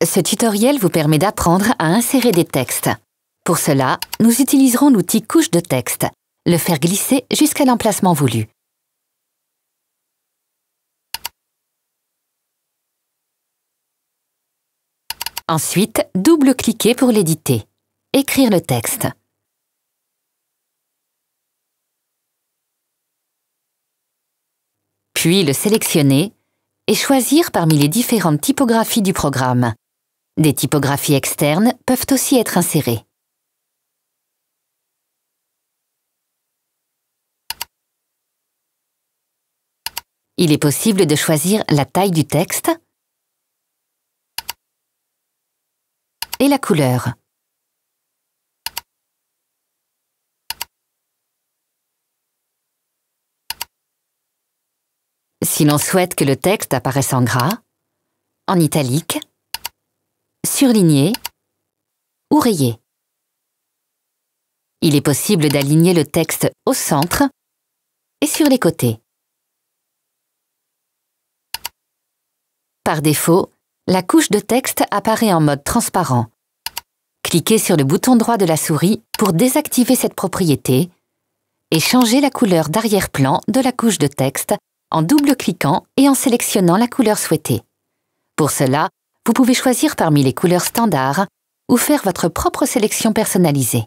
Ce tutoriel vous permet d'apprendre à insérer des textes. Pour cela, nous utiliserons l'outil couche de texte, le faire glisser jusqu'à l'emplacement voulu. Ensuite, double-cliquez pour l'éditer. Écrire le texte. Puis le sélectionner et choisir parmi les différentes typographies du programme. Des typographies externes peuvent aussi être insérées. Il est possible de choisir la taille du texte et la couleur. Si l'on souhaite que le texte apparaisse en gras, en italique, surligné ou rayé. Il est possible d'aligner le texte au centre et sur les côtés. Par défaut, la couche de texte apparaît en mode transparent. Cliquez sur le bouton droit de la souris pour désactiver cette propriété et changer la couleur d'arrière-plan de la couche de texte en double-cliquant et en sélectionnant la couleur souhaitée. Pour cela, vous pouvez choisir parmi les couleurs standards ou faire votre propre sélection personnalisée.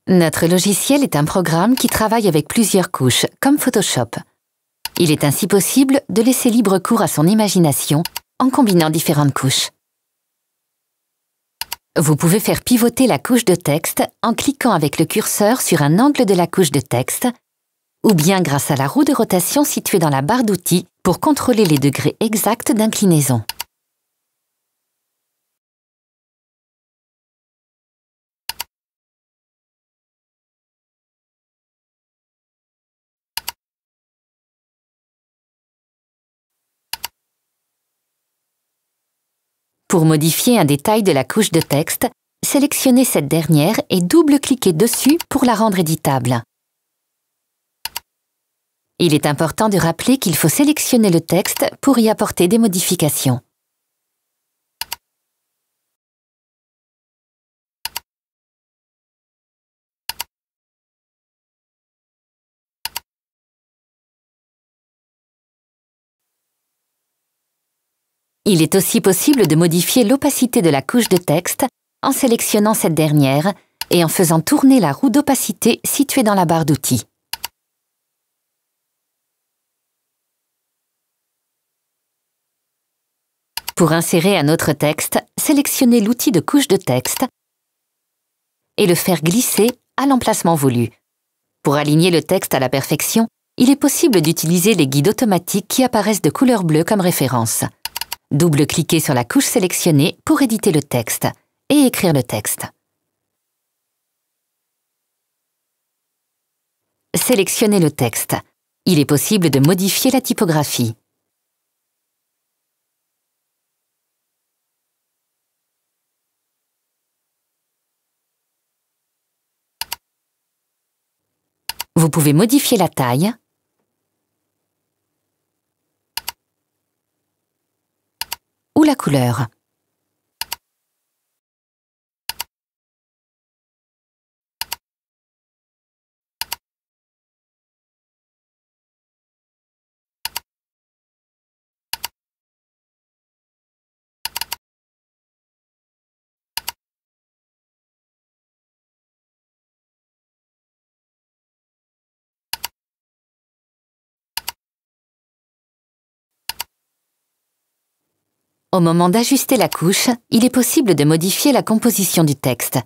Notre logiciel est un programme qui travaille avec plusieurs couches, comme Photoshop. Il est ainsi possible de laisser libre cours à son imagination en combinant différentes couches. Vous pouvez faire pivoter la couche de texte en cliquant avec le curseur sur un angle de la couche de texte ou bien grâce à la roue de rotation située dans la barre d'outils pour contrôler les degrés exacts d'inclinaison. Pour modifier un détail de la couche de texte, sélectionnez cette dernière et double-cliquez dessus pour la rendre éditable. Il est important de rappeler qu'il faut sélectionner le texte pour y apporter des modifications. Il est aussi possible de modifier l'opacité de la couche de texte en sélectionnant cette dernière et en faisant tourner la roue d'opacité située dans la barre d'outils. Pour insérer un autre texte, sélectionnez l'outil de couche de texte et le faire glisser à l'emplacement voulu. Pour aligner le texte à la perfection, il est possible d'utiliser les guides automatiques qui apparaissent de couleur bleue comme référence. Double-cliquez sur la couche sélectionnée pour éditer le texte et écrire le texte. Sélectionnez le texte. Il est possible de modifier la typographie. Vous pouvez modifier la taille ou la couleur. Au moment d'ajuster la couche, il est possible de modifier la composition du texte.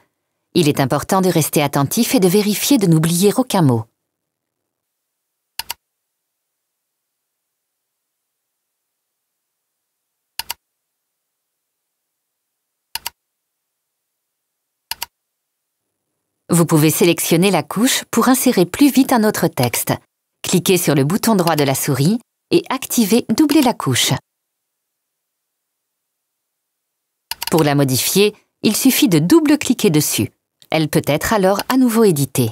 Il est important de rester attentif et de vérifier de n'oublier aucun mot. Vous pouvez sélectionner la couche pour insérer plus vite un autre texte. Cliquez sur le bouton droit de la souris et activez « Doubler la couche ». Pour la modifier, il suffit de double-cliquer dessus. Elle peut être alors à nouveau éditée.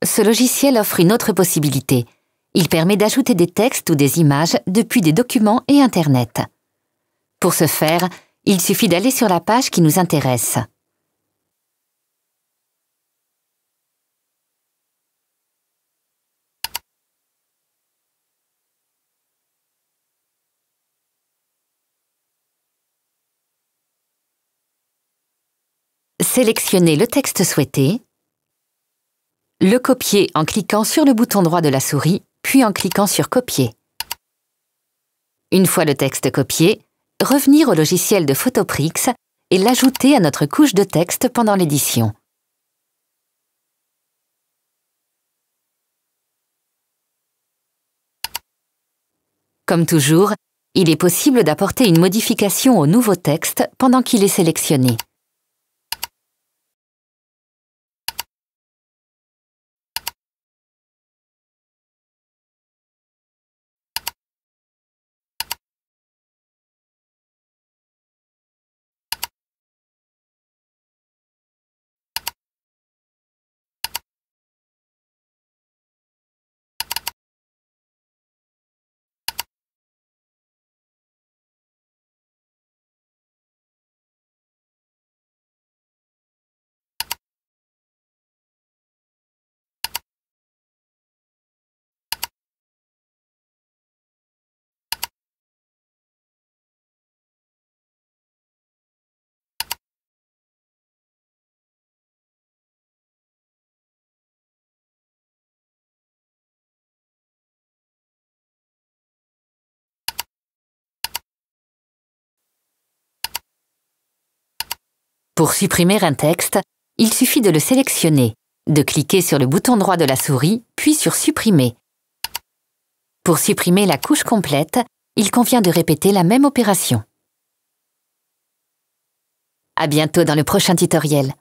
Ce logiciel offre une autre possibilité. Il permet d'ajouter des textes ou des images depuis des documents et Internet. Pour ce faire, il suffit d'aller sur la page qui nous intéresse. Sélectionnez le texte souhaité, le copier en cliquant sur le bouton droit de la souris, puis en cliquant sur « Copier ». Une fois le texte copié, revenir au logiciel de Photoprix et l'ajouter à notre couche de texte pendant l'édition. Comme toujours, il est possible d'apporter une modification au nouveau texte pendant qu'il est sélectionné. Pour supprimer un texte, il suffit de le sélectionner, de cliquer sur le bouton droit de la souris, puis sur « Supprimer ». Pour supprimer la couche complète, il convient de répéter la même opération. À bientôt dans le prochain tutoriel.